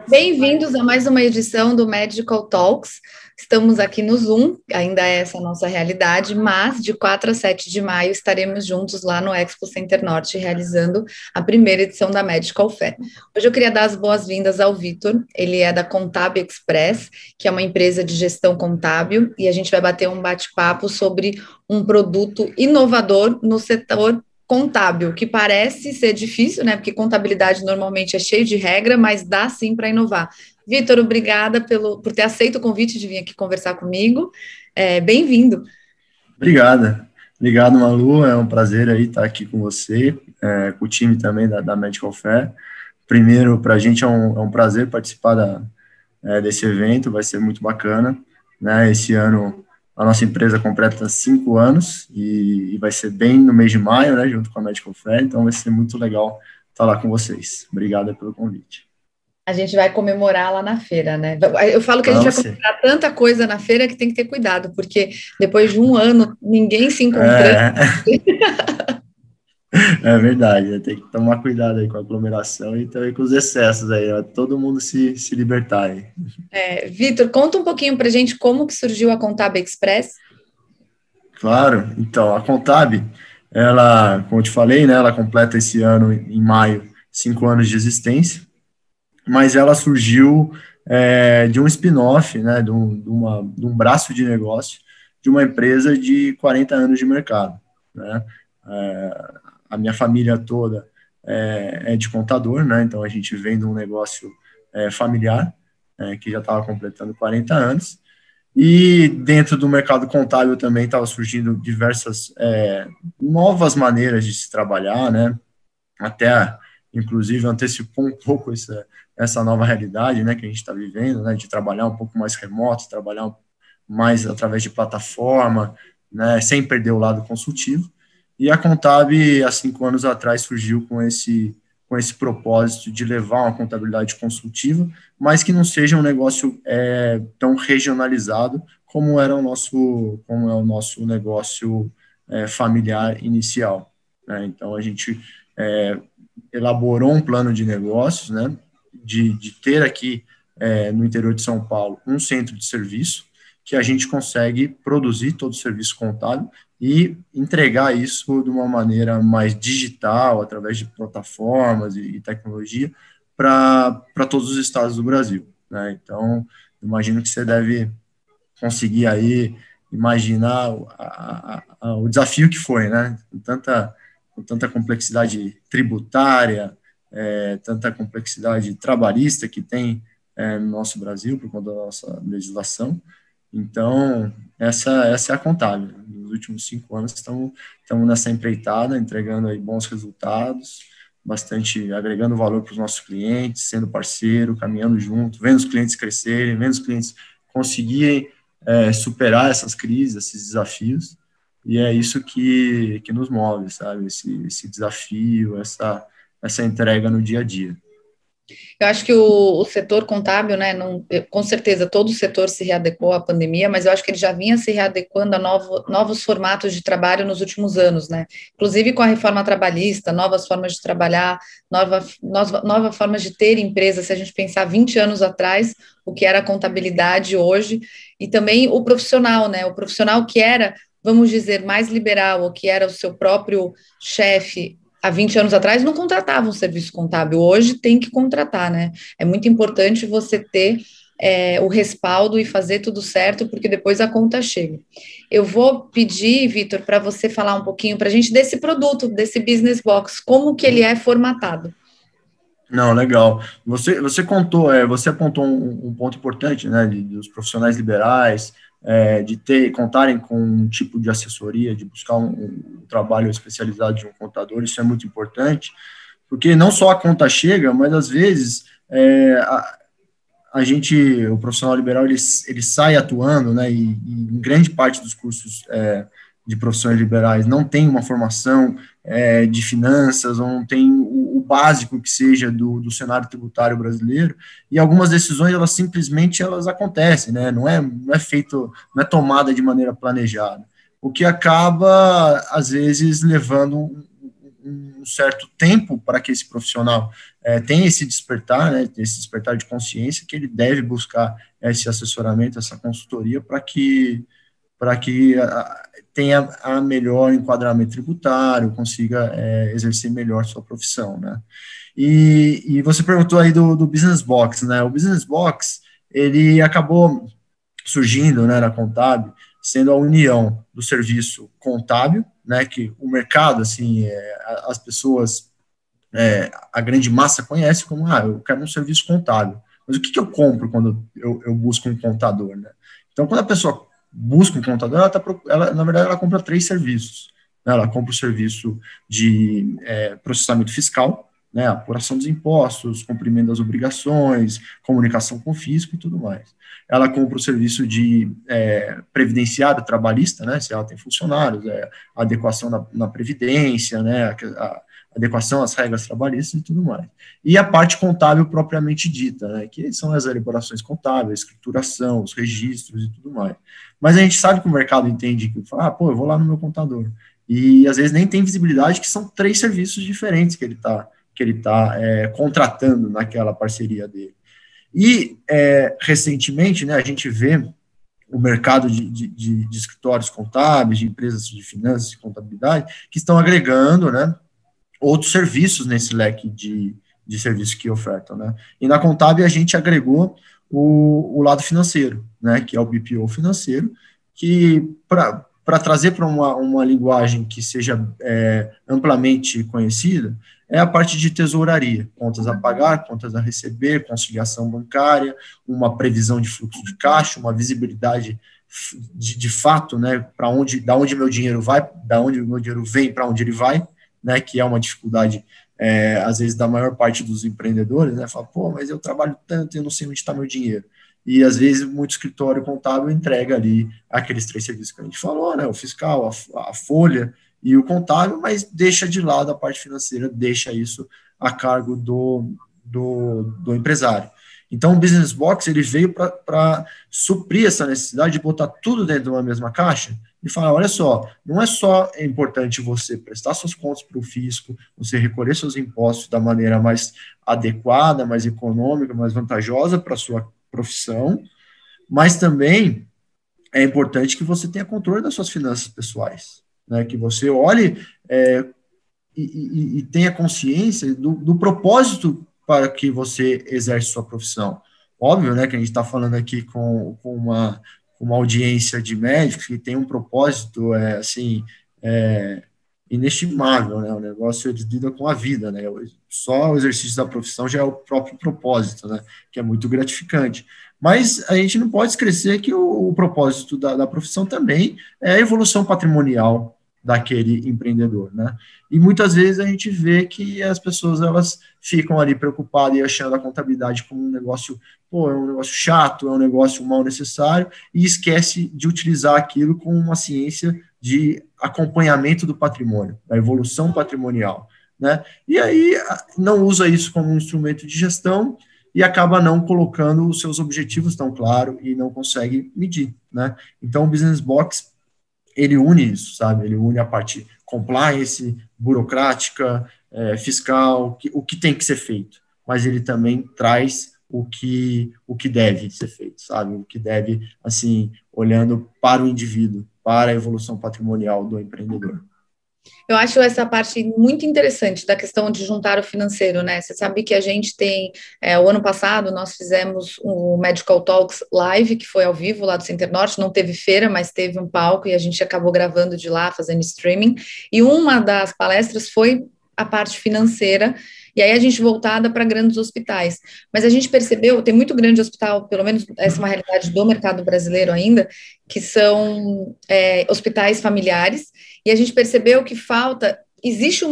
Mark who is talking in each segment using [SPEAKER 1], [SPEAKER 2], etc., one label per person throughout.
[SPEAKER 1] Bem-vindos a mais uma edição do Medical Talks. Estamos aqui no Zoom, ainda é essa a nossa realidade, mas de 4 a 7 de maio estaremos juntos lá no Expo Center Norte, realizando a primeira edição da Medical Fair. Hoje eu queria dar as boas-vindas ao Vitor, ele é da Contab Express, que é uma empresa de gestão contábil, e a gente vai bater um bate-papo sobre um produto inovador no setor contábil, que parece ser difícil, né? Porque contabilidade normalmente é cheio de regra, mas dá sim para inovar. Vitor, obrigada por ter aceito o convite de vir aqui conversar comigo. Bem-vindo.
[SPEAKER 2] Obrigado, Malu. É um prazer aí estar aqui com você, com o time também da Medical Fair. Primeiro, para a gente é um prazer participar desse evento, vai ser muito bacana, né? Esse ano a nossa empresa completa 5 anos e vai ser bem no mês de maio, né, junto com a Medical Fair, então vai ser muito legal estar lá com vocês. Obrigado pelo convite.
[SPEAKER 1] A gente vai comemorar lá na feira, né? Eu falo que a gente vai comemorar tanta coisa na feira que tem que ter cuidado, porque depois de um ano, ninguém se encontrando.
[SPEAKER 2] É verdade, né? Tem que tomar cuidado aí com a aglomeração e também com os excessos aí, ó, todo mundo se libertar aí.
[SPEAKER 1] Vitor, conta um pouquinho pra gente como que surgiu a Contab Express.
[SPEAKER 2] Claro, então, a Contab, ela, como eu te falei, né, ela completa esse ano, em maio, 5 anos de existência, mas ela surgiu de um spin-off, né, de um braço de negócio de uma empresa de 40 anos de mercado, né. A minha família toda é de contador, né, então a gente vem de um negócio familiar, que já estava completando 40 anos, e dentro do mercado contábil também estava surgindo diversas novas maneiras de se trabalhar, né, até, inclusive, antecipou um pouco essa nova realidade, né, que a gente está vivendo, né, de trabalhar um pouco mais remoto, trabalhar mais através de plataforma, né, sem perder o lado consultivo. E a Contab, há 5 anos atrás, surgiu com esse propósito de levar uma contabilidade consultiva, mas que não seja um negócio tão regionalizado como é o nosso negócio familiar inicial, né? Então, a gente elaborou um plano de negócios, né, de ter aqui no interior de São Paulo um centro de serviço que a gente consegue produzir todo o serviço contábil e entregar isso de uma maneira mais digital, através de plataformas e tecnologia, para todos os estados do Brasil, né? Então, imagino que você deve conseguir aí imaginar o desafio que foi, né? Com tanta complexidade tributária, tanta complexidade trabalhista que tem no nosso Brasil, por conta da nossa legislação. Então, essa é a Contábil. Nos últimos 5 anos, estamos nessa empreitada, entregando aí bons resultados, bastante agregando valor para os nossos clientes, sendo parceiro, caminhando junto, vendo os clientes crescerem, vendo os clientes conseguirem superar essas crises, esses desafios, e é isso que nos move, sabe? Esse desafio, essa entrega no dia a dia.
[SPEAKER 1] Eu acho que o setor contábil, né, com certeza todo o setor se readequou à pandemia, mas eu acho que ele já vinha se readequando a novos formatos de trabalho nos últimos anos, né? Inclusive com a reforma trabalhista, novas formas de trabalhar, novas formas de ter empresa, se a gente pensar 20 anos atrás, o que era a contabilidade hoje, e também o profissional, né? O profissional que era, vamos dizer, mais liberal, ou que era o seu próprio chefe, há 20 anos atrás não contratava um serviço contábil, hoje tem que contratar, né? É muito importante você ter o respaldo e fazer tudo certo, porque depois a conta chega. Eu vou pedir, Vitor, para você falar um pouquinho para a gente desse produto, desse Business Box, como que ele é formatado.
[SPEAKER 2] Não, legal. Você apontou um ponto importante, né, dos profissionais liberais, de contarem com um tipo de assessoria, de buscar um trabalho especializado de um contador. Isso é muito importante, porque não só a conta chega, mas às vezes o profissional liberal, ele sai atuando, né, e em grande parte dos cursos de profissões liberais não tem uma formação de finanças, ou não tem o básico que seja do cenário tributário brasileiro, e algumas decisões, elas simplesmente acontecem, né, não é feito, não é tomada de maneira planejada, o que acaba, às vezes, levando um certo tempo para que esse profissional tenha esse despertar, né, esse despertar de consciência, que ele deve buscar esse assessoramento, essa consultoria, para que tenha a melhor enquadramento tributário, consiga exercer melhor sua profissão, né. E você perguntou aí do Business Box, né, o Business Box, ele acabou surgindo, né, na Contábil, sendo a união do serviço contábil, né, que o mercado, assim, as pessoas, a grande massa conhece como, eu quero um serviço contábil. Mas o que eu compro quando eu busco um contador, né? Então, quando a pessoa busca um contador, na verdade, ela compra 3 serviços, né? Ela compra o serviço de processamento fiscal, né, apuração dos impostos, cumprimento das obrigações, comunicação com o fisco e tudo mais. Ela compra o serviço de previdenciário trabalhista, né, se ela tem funcionários, adequação na previdência, né, a adequação às regras trabalhistas e tudo mais. E a parte contábil propriamente dita, né, que são as elaborações contábeis, a escrituração, os registros e tudo mais. Mas a gente sabe que o mercado entende que, eu vou lá no meu contador. E às vezes nem tem visibilidade que são 3 serviços diferentes que ele está contratando naquela parceria dele. E, recentemente, né, a gente vê o mercado de escritórios contábeis, de empresas de finanças e contabilidade, que estão agregando, né, outros serviços nesse leque de serviços que ofertam, né. E na Contábil a gente agregou o lado financeiro, né, que é o BPO financeiro, que para trazer para uma linguagem que seja amplamente conhecida, é a parte de tesouraria, contas a pagar, contas a receber, conciliação bancária, uma previsão de fluxo de caixa, uma visibilidade de fato, né, da onde meu dinheiro vai, da onde o meu dinheiro vem, para onde ele vai, né, que é uma dificuldade, às vezes, da maior parte dos empreendedores, né, fala, mas eu trabalho tanto e eu não sei onde está meu dinheiro. E, às vezes, muito escritório contábil entrega ali aqueles 3 serviços que a gente falou, né, o fiscal, a folha e o contábil, mas deixa de lado a parte financeira, deixa isso a cargo do empresário. Então, o Business Box, ele veio para suprir essa necessidade de botar tudo dentro de uma mesma caixa e falar, olha só, não é só importante você prestar suas contas para o fisco, você recolher seus impostos da maneira mais adequada, mais econômica, mais vantajosa para a sua profissão, mas também é importante que você tenha controle das suas finanças pessoais, né, que você olhe e tenha consciência do propósito para que você exerce sua profissão. Óbvio, né, que a gente está falando aqui com uma audiência de médicos que tem um propósito, inestimável, né, o negócio eles lidam com a vida, né, só o exercício da profissão já é o próprio propósito, né, que é muito gratificante. Mas a gente não pode esquecer que o propósito da profissão também é a evolução patrimonial daquele empreendedor, né? E muitas vezes a gente vê que as pessoas, elas ficam ali preocupadas e achando a contabilidade como um negócio, é um negócio chato, é um negócio mal necessário, e esquece de utilizar aquilo como uma ciência de acompanhamento do patrimônio, da evolução patrimonial, né? E aí não usa isso como um instrumento de gestão e acaba não colocando os seus objetivos tão claro e não consegue medir, né? Então, o Business Box, ele une isso, sabe? Ele une a parte compliance, burocrática, fiscal, o que tem que ser feito, mas ele também traz o que deve ser feito, sabe? O que deve, assim, olhando para o indivíduo, para a evolução patrimonial do empreendedor.
[SPEAKER 1] Eu acho essa parte muito interessante da questão de juntar o financeiro, né? Você sabe que a gente tem, o ano passado nós fizemos o Medical Talks Live, que foi ao vivo lá do Center Norte, não teve feira, mas teve um palco e a gente acabou gravando de lá, fazendo streaming, e uma das palestras foi a parte financeira, e aí a gente voltada para grandes hospitais. Mas a gente percebeu, tem muito grande hospital, pelo menos essa é uma realidade do mercado brasileiro ainda, que são hospitais familiares, e a gente percebeu que existe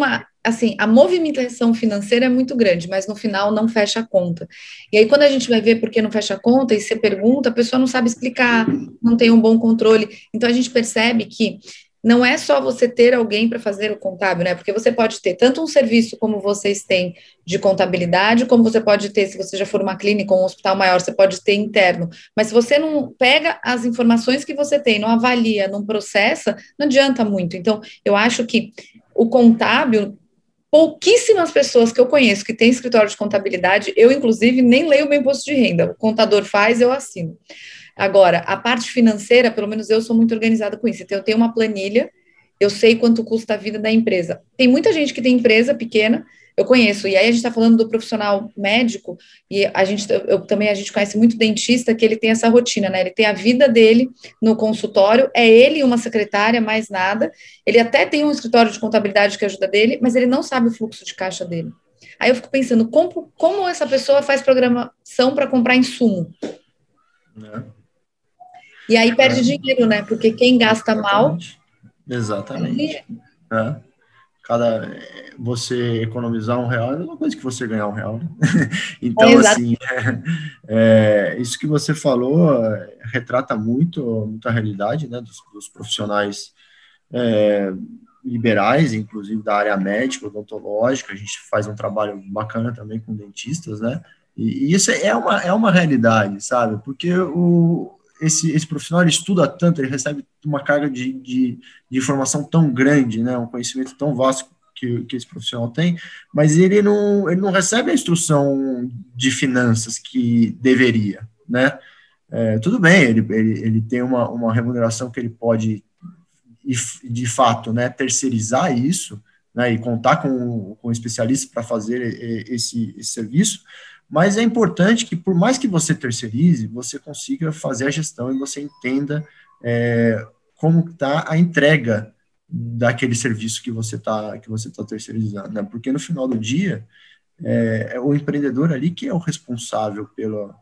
[SPEAKER 1] a movimentação financeira é muito grande, mas no final não fecha a conta. E aí quando a gente vai ver por que não fecha a conta, e você pergunta, a pessoa não sabe explicar, não tem um bom controle, então a gente percebe que não é só você ter alguém para fazer o contábil, né? Porque você pode ter tanto um serviço como vocês têm de contabilidade, como você pode ter, se você já for uma clínica ou um hospital maior, você pode ter interno. Mas se você não pega as informações que você tem, não avalia, não processa, não adianta muito. Então, eu acho que o contábil, pouquíssimas pessoas que eu conheço que têm escritório de contabilidade, eu, inclusive, nem leio o meu imposto de renda. O contador faz, eu assino. Agora, a parte financeira, pelo menos eu sou muito organizada com isso. Então, eu tenho uma planilha, eu sei quanto custa a vida da empresa. Tem muita gente que tem empresa pequena, eu conheço, e aí a gente está falando do profissional médico, e a gente conhece muito dentista que ele tem essa rotina, né? Ele tem a vida dele no consultório, é ele e uma secretária, mais nada. Ele até tem um escritório de contabilidade que ajuda dele, mas ele não sabe o fluxo de caixa dele. Aí eu fico pensando, como essa pessoa faz programação para comprar insumo? E aí perde dinheiro, né? Porque quem gasta mal.
[SPEAKER 2] Exatamente. Você economizar R$1 é a mesma coisa que você ganhar R$1, né? Então, assim, isso que você falou retrata muito a realidade, né, dos profissionais liberais, inclusive da área médica, odontológica. A gente faz um trabalho bacana também com dentistas, né? E isso é uma realidade, sabe? Porque esse profissional ele estuda tanto, ele recebe uma carga de informação tão grande, né? Um conhecimento tão vasto que esse profissional tem, mas ele não recebe a instrução de finanças que deveria, né? Tudo bem, ele tem uma remuneração que ele pode, de fato, né, terceirizar isso, né, e contar com um especialista para fazer esse serviço, mas é importante que, por mais que você terceirize, você consiga fazer a gestão e você entenda como está a entrega daquele serviço que você tá terceirizando, né? Porque no final do dia, é o empreendedor ali que é o responsável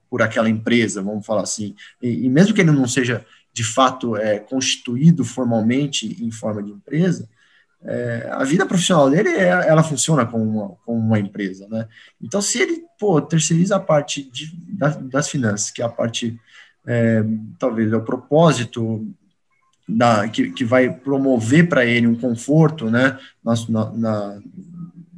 [SPEAKER 2] por aquela empresa, vamos falar assim, e mesmo que ele não seja, de fato, constituído formalmente em forma de empresa, a vida profissional dele, ela funciona como uma empresa, né? Então, se ele, terceiriza a parte das finanças, que é a parte, talvez, é o propósito que vai promover para ele um conforto, né,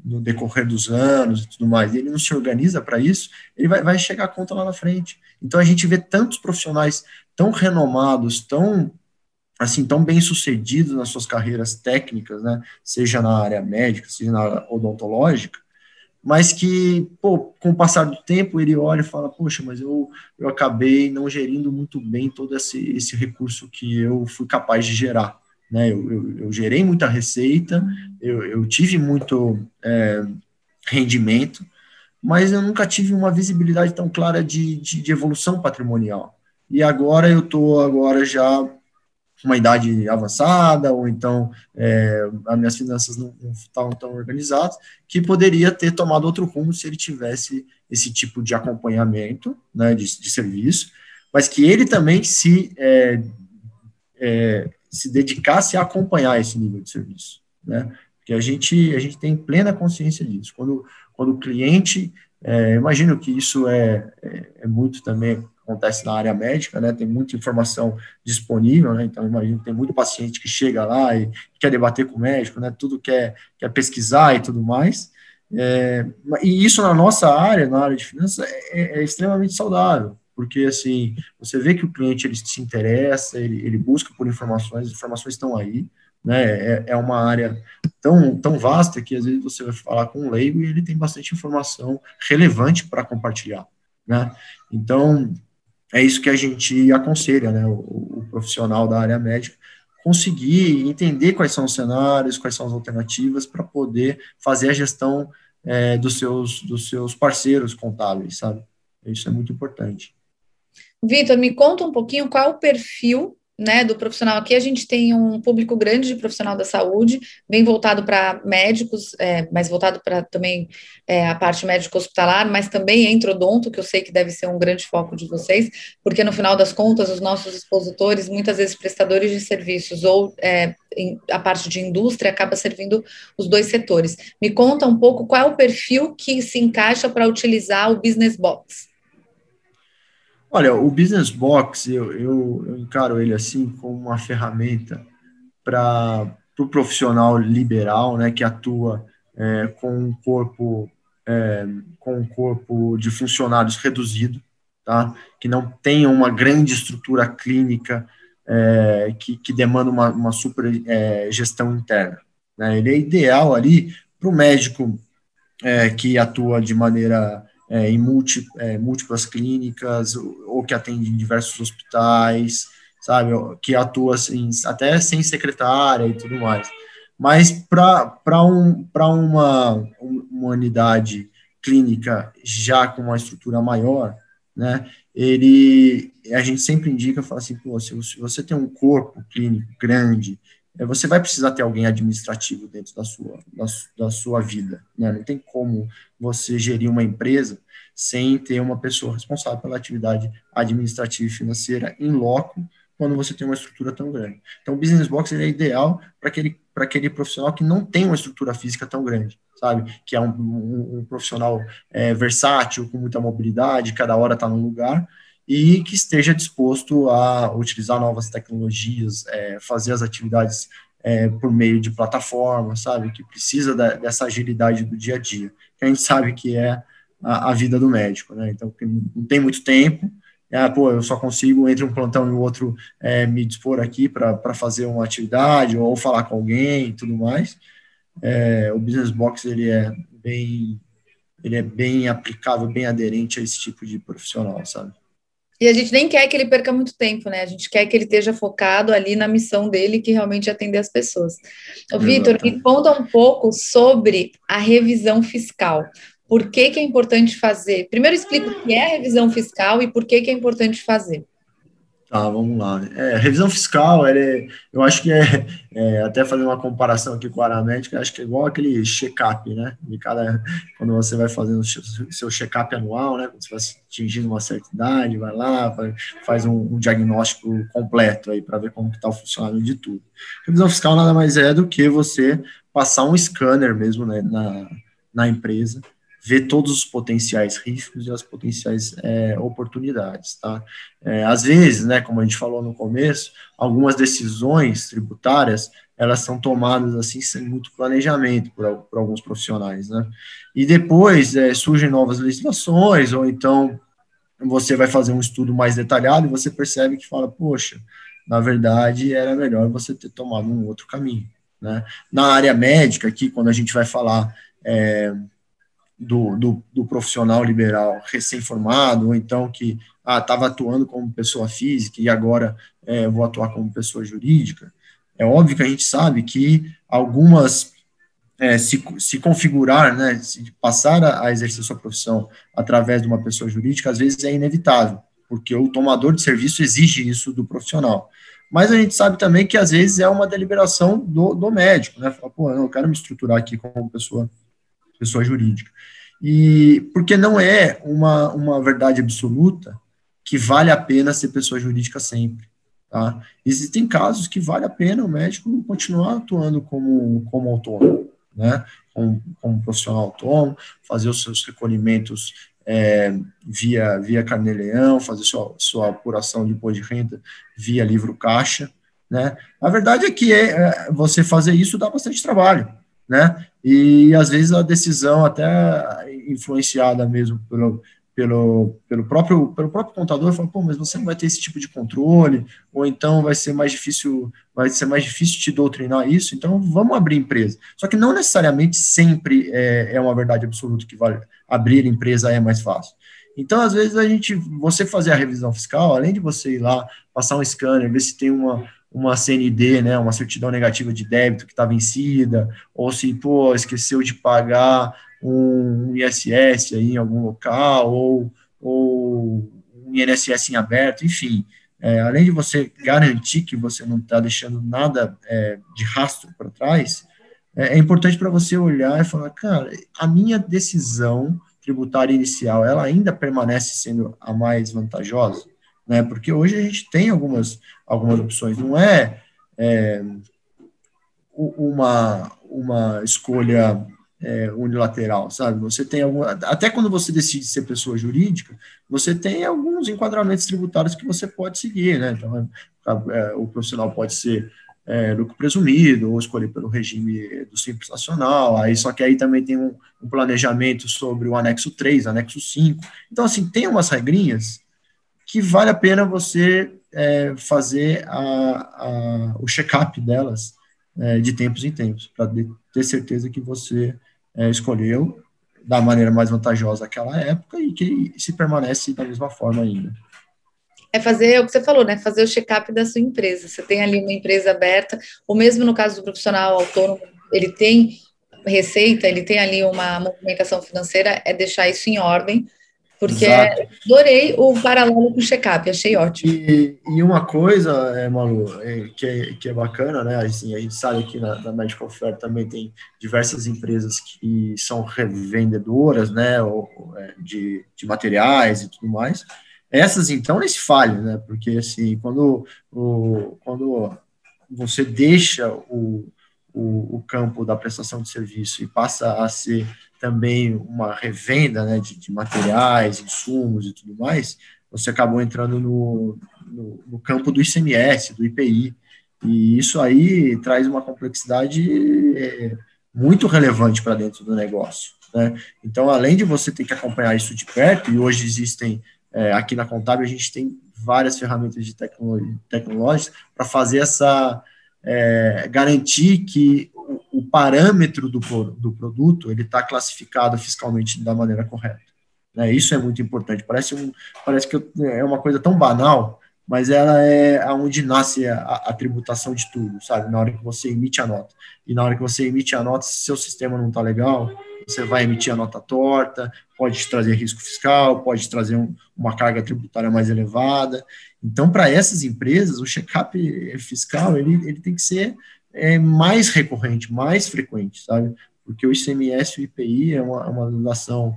[SPEAKER 2] no decorrer dos anos e tudo mais, e ele não se organiza para isso, ele vai chegar a conta lá na frente. Então, a gente vê tantos profissionais tão renomados, tão bem-sucedidos nas suas carreiras técnicas, né, seja na área médica, seja na área odontológica, mas que, com o passar do tempo, ele olha e fala, poxa, mas eu acabei não gerindo muito bem todo esse recurso que eu fui capaz de gerar, né? Eu gerei muita receita, eu tive muito rendimento, mas eu nunca tive uma visibilidade tão clara de evolução patrimonial. E agora eu estou já uma idade avançada, ou então as minhas finanças não estavam tão organizadas, que poderia ter tomado outro rumo se ele tivesse esse tipo de acompanhamento, né, de serviço, mas que ele também se dedicasse a acompanhar esse nível de serviço, né, porque a gente tem plena consciência disso. Quando o cliente, imagino que isso é muito também acontece na área médica, né, tem muita informação disponível, né, então imagino que tem muito paciente que chega lá e quer debater com o médico, né, tudo quer pesquisar e tudo mais, e isso na nossa área, na área de finanças, é extremamente saudável, porque, assim, você vê que o cliente, ele se interessa, ele busca por informações, as informações estão aí, né, é uma área tão vasta que, às vezes, você vai falar com um leigo e ele tem bastante informação relevante para compartilhar, né, então, é isso que a gente aconselha, né, o profissional da área médica, conseguir entender quais são os cenários, quais são as alternativas para poder fazer a gestão dos seus parceiros contábeis, sabe? Isso é muito importante.
[SPEAKER 1] Vitor, me conta um pouquinho qual é o perfil, né, do profissional. Aqui a gente tem um público grande de profissional da saúde, bem voltado para médicos, mas voltado para também a parte médico-hospitalar, mas também endodonto, que eu sei que deve ser um grande foco de vocês, porque no final das contas, os nossos expositores, muitas vezes prestadores de serviços ou a parte de indústria, acaba servindo os dois setores. Me conta um pouco qual é o perfil que se encaixa para utilizar o Business Box.
[SPEAKER 2] Olha, o Business Box, eu encaro ele assim como uma ferramenta para o profissional liberal, né, que atua com um corpo de funcionários reduzido, tá, que não tenha uma grande estrutura clínica que demanda uma super gestão interna, né, ele é ideal ali para o médico que atua de maneira em múltiplas clínicas, ou que atende em diversos hospitais, sabe, que atua assim, até sem secretária e tudo mais. Mas para uma unidade clínica já com uma estrutura maior, né, a gente sempre indica, fala assim, pô, se você tem um corpo clínico grande, você vai precisar ter alguém administrativo dentro da sua vida, né? Não tem como você gerir uma empresa sem ter uma pessoa responsável pela atividade administrativa e financeira em loco, quando você tem uma estrutura tão grande. Então, o Business Box ele é ideal para aquele profissional que não tem uma estrutura física tão grande, sabe? Que é um profissional versátil, com muita mobilidade, cada hora está num lugar, e que esteja disposto a utilizar novas tecnologias, fazer as atividades por meio de plataformas, sabe? Que precisa dessa agilidade do dia a dia, que a gente sabe que é a vida do médico, né? Então, não tem muito tempo, eu só consigo, entre um plantão e o outro, me dispor aqui para fazer uma atividade ou falar com alguém e tudo mais. O Business Box, ele é bem aplicável, bem aderente a esse tipo de profissional, sabe?
[SPEAKER 1] E a gente nem quer que ele perca muito tempo, né? A gente quer que ele esteja focado ali na missão dele, que realmente é atender as pessoas. Vitor, me conta um pouco sobre a revisão fiscal. Por que é importante fazer? Primeiro explica o que é a revisão fiscal e por que é importante fazer.
[SPEAKER 2] Tá, vamos lá. Revisão fiscal, eu acho que até fazer uma comparação aqui com a Aramédica, acho que é igual aquele check-up, né? Quando você vai fazendo o seu check-up anual, né? Quando você vai atingindo uma certa idade, vai lá, faz um diagnóstico completo aí para ver como que está o funcionamento de tudo. Revisão fiscal nada mais é do que você passar um scanner mesmo, né, na empresa, ver todos os potenciais riscos e as potenciais oportunidades, tá? Às vezes, né, como a gente falou no começo, algumas decisões tributárias, elas são tomadas assim sem muito planejamento por alguns profissionais, né? E depois surgem novas legislações, ou então você vai fazer um estudo mais detalhado e você percebe que fala, poxa, na verdade era melhor você ter tomado um outro caminho, né? Na área médica, aqui, quando a gente vai falar do profissional liberal recém-formado, ou então que estava atuando como pessoa física e agora vou atuar como pessoa jurídica, é óbvio que a gente sabe que algumas, se configurar, né, se passar a exercer sua profissão através de uma pessoa jurídica, às vezes é inevitável, porque o tomador de serviço exige isso do profissional. Mas a gente sabe também que às vezes é uma deliberação do médico, né, fala, pô, eu quero me estruturar aqui como pessoa jurídica. E porque não é uma verdade absoluta que vale a pena ser pessoa jurídica sempre, tá? Existem casos que vale a pena o médico continuar atuando como autônomo, né? Como profissional autônomo, fazer os seus recolhimentos via Carnê-Leão, fazer sua apuração de imposto de renda via livro caixa, né? A verdade é que você fazer isso dá bastante trabalho, né? E às vezes a decisão, até influenciada mesmo pelo próprio contador, fala, pô, mas você não vai ter esse tipo de controle, ou então vai ser mais difícil te doutrinar isso, então vamos abrir empresa. Só que não necessariamente sempre é uma verdade absoluta que vale abrir empresa é mais fácil. Então, às vezes, você fazer a revisão fiscal, além de você ir lá, passar um scanner, ver se tem uma CND, né, uma certidão negativa de débito que está vencida, ou se, pô, esqueceu de pagar um ISS aí em algum local, ou um INSS em aberto, enfim. Além de você garantir que você não está deixando nada de rastro para trás, é importante para você olhar e falar, cara, a minha decisão tributária inicial, ela ainda permanece sendo a mais vantajosa? Né, porque hoje a gente tem algumas opções, não é uma escolha unilateral, sabe? Você tem até quando você decide ser pessoa jurídica, você tem alguns enquadramentos tributários que você pode seguir, né? Então, o profissional pode ser lucro presumido, ou escolher pelo regime do Simples Nacional, só que aí também tem um planejamento sobre o anexo 3, anexo 5. Então, assim, tem umas regrinhas que vale a pena você fazer o check-up delas de tempos em tempos, para ter certeza que você escolheu da maneira mais vantajosa naquela época e que se permanece da mesma forma ainda.
[SPEAKER 1] É fazer o que você falou, né? Fazer o check-up da sua empresa. Você tem ali uma empresa aberta, ou mesmo no caso do profissional autônomo, ele tem receita, ele tem ali uma movimentação financeira, é deixar isso em ordem, porque
[SPEAKER 2] Exato.
[SPEAKER 1] adorei o paralelo com o check-up, achei ótimo.
[SPEAKER 2] E uma coisa, Malu, que é bacana, né? Assim, a gente sabe que na Medical Fair também tem diversas empresas que são revendedoras, né? De materiais e tudo mais. Essas, então, nem se falham, né? Porque, assim, quando você deixa o campo da prestação de serviço e passa a ser também uma revenda, né, de materiais, insumos e tudo mais, você acabou entrando no campo do ICMS, do IPI, e isso aí traz uma complexidade muito relevante para dentro do negócio, né? Então, além de você ter que acompanhar isso de perto, e hoje existem, aqui na Contábil, a gente tem várias ferramentas de tecnológicas para fazer garantir que o parâmetro do produto ele está classificado fiscalmente da maneira correta. Né? Isso é muito importante. Parece que é uma coisa tão banal, mas ela é onde nasce a tributação de tudo, sabe? Na hora que você emite a nota. E na hora que você emite a nota, se seu sistema não está legal, você vai emitir a nota torta, pode te trazer risco fiscal, pode trazer uma carga tributária mais elevada. Então, para essas empresas, o check-up fiscal ele tem que ser mais recorrente, mais frequente, sabe? Porque o ICMS e o IPI é uma legislação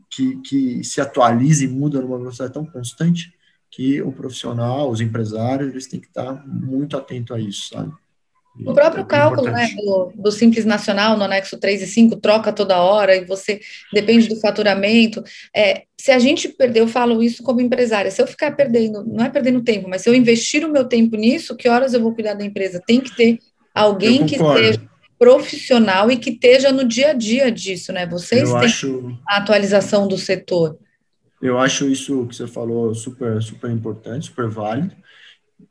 [SPEAKER 2] que se atualiza e muda numa velocidade tão constante que o profissional, os empresários, eles têm que estar muito atentos a isso, sabe?
[SPEAKER 1] O próprio cálculo, né, do Simples Nacional, no anexo 3 e 5, troca toda hora e você depende do faturamento. Se a gente perder, eu falo isso como empresária, se eu ficar perdendo, não é perdendo tempo, mas se eu investir o meu tempo nisso, que horas eu vou cuidar da empresa? Tem que ter alguém que seja profissional e que esteja no dia a dia disso, né? Vocês têm a atualização do setor.
[SPEAKER 2] Eu acho isso que você falou super, super importante, super válido,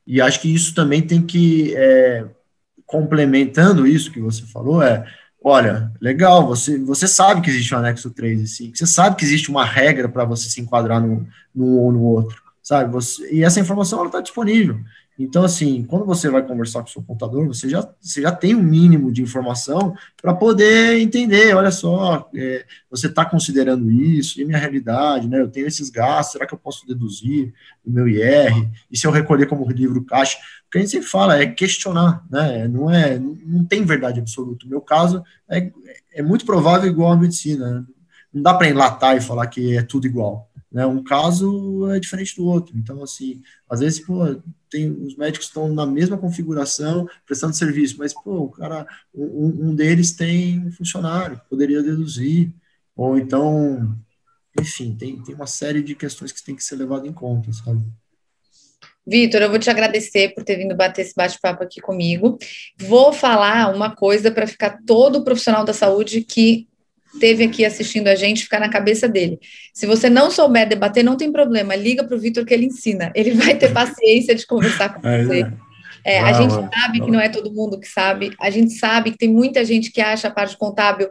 [SPEAKER 2] e acho que isso também tem que... complementando isso que você falou, olha, legal, você sabe que existe o anexo 3 e 5, você sabe que existe uma regra para você se enquadrar num ou no outro, sabe? E essa informação está disponível. Então, assim, quando você vai conversar com o seu contador, você já tem um mínimo de informação para poder entender, olha só, você está considerando isso, e a minha realidade, né? Eu tenho esses gastos, será que eu posso deduzir o meu IR? E se eu recolher como livro caixa? O que a gente sempre fala é questionar, né? Não tem verdade absoluta. No meu caso, é muito provável igual à medicina, né? Não dá para enlatar e falar que é tudo igual. Né? Um caso é diferente do outro. Então, assim, às vezes, os médicos estão na mesma configuração, prestando serviço, mas, o cara, um deles tem um funcionário, poderia deduzir, ou então, enfim, tem uma série de questões que tem que ser levado em conta, sabe?
[SPEAKER 1] Vitor, eu vou te agradecer por ter vindo bater esse bate-papo aqui comigo. Vou falar uma coisa para ficar todo profissional da saúde que esteve aqui assistindo a gente, ficar na cabeça dele. Se você não souber debater, não tem problema, liga para o Vitor que ele ensina. Ele vai ter paciência de conversar com você. A gente sabe que não é todo mundo que sabe, a gente sabe que tem muita gente que acha a parte contábil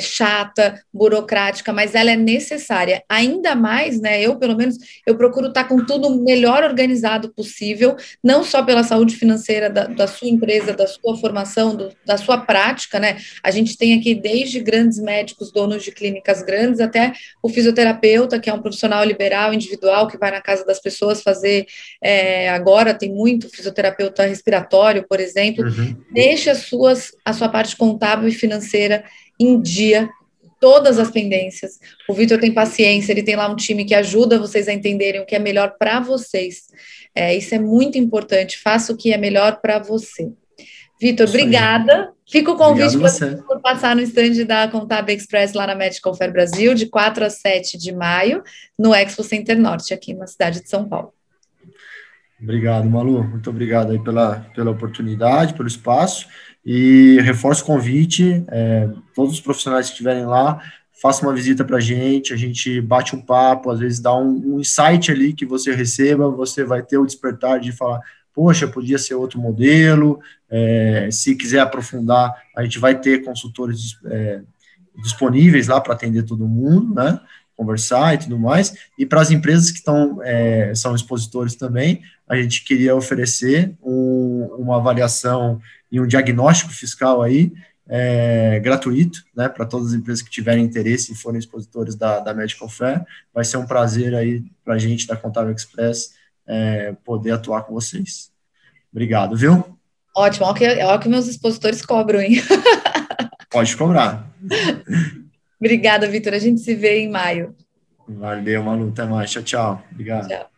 [SPEAKER 1] chata, burocrática, mas ela é necessária, ainda mais, né, pelo menos, eu procuro estar com tudo melhor organizado possível, não só pela saúde financeira da sua empresa, da sua formação, da sua prática, né, a gente tem aqui desde grandes médicos, donos de clínicas grandes, até o fisioterapeuta, que é um profissional liberal, individual, que vai na casa das pessoas fazer, agora tem muito fisioterapeuta respiratório, por exemplo, deixe a sua parte contábil e financeira em dia, todas as pendências. O Vitor tem paciência, ele tem lá um time que ajuda vocês a entenderem o que é melhor para vocês. Isso é muito importante, faça o que é melhor para você. Vitor, obrigada. Fica o convite para você passar no stand da Contábil Express lá na Medical Fair Brasil, de 4 a 7 de maio, no Expo Center Norte, aqui na cidade de São Paulo.
[SPEAKER 2] Obrigado, Malu. Muito obrigado aí pela oportunidade, pelo espaço. E reforço o convite. Todos os profissionais que estiverem lá, façam uma visita para a gente bate um papo, às vezes dá um insight ali que você receba, você vai ter o despertar de falar, poxa, podia ser outro modelo, se quiser aprofundar, a gente vai ter consultores disponíveis lá para atender todo mundo, né, conversar e tudo mais, e para as empresas que são expositores também, a gente queria oferecer uma avaliação e um diagnóstico fiscal aí, gratuito, né, para todas as empresas que tiverem interesse e forem expositores da Medical Fair. Vai ser um prazer aí para a gente da Contábil Express poder atuar com vocês. Obrigado, viu?
[SPEAKER 1] Ótimo, olha o que meus expositores cobram, hein?
[SPEAKER 2] Pode cobrar.
[SPEAKER 1] Obrigada, Vitor. A gente se vê em maio.
[SPEAKER 2] Valeu, Malu. Até mais. Tchau, tchau. Obrigado.
[SPEAKER 1] Tchau.